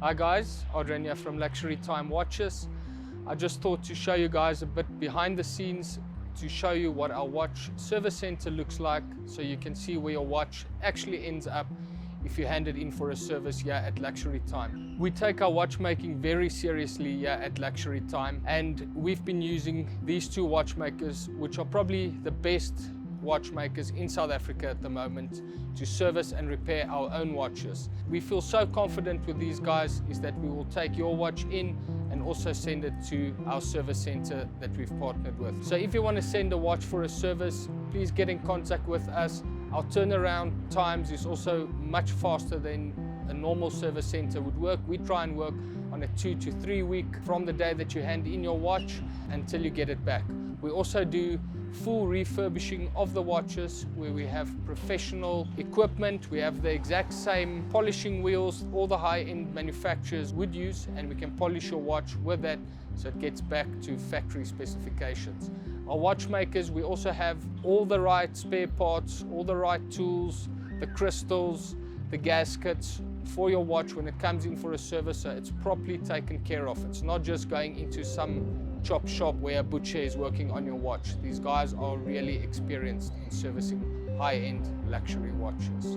Hi guys, Adrian here from Luxurytime Watches. I just thought to show you guys a bit behind the scenes to show you what our watch service center looks like, so you can see where your watch actually ends up if you hand it in for a service here at Luxurytime. We take our watchmaking very seriously here at Luxurytime, and we've been using these two watchmakers, which are probably the best watchmakers in South Africa at the moment, to service and repair our own watches. We feel so confident with these guys is that we will take your watch in and also send it to our service center that we've partnered with. So if you want to send a watch for a service, please get in contact with us. Our turnaround times is also much faster than a normal service center would work. We try and work on a 2 to 3 week from the day that you hand in your watch until you get it back. We also do full refurbishing of the watches, where we have professional equipment. We have the exact same polishing wheels all the high-end manufacturers would use, and we can polish your watch with that so it gets back to factory specifications. Our watchmakers, we also have all the right spare parts, all the right tools, the crystals, the gaskets for your watch when it comes in for a service, so it's properly taken care of. It's not just going into some chop shop where a butcher is working on your watch. These guys are really experienced in servicing high-end luxury watches.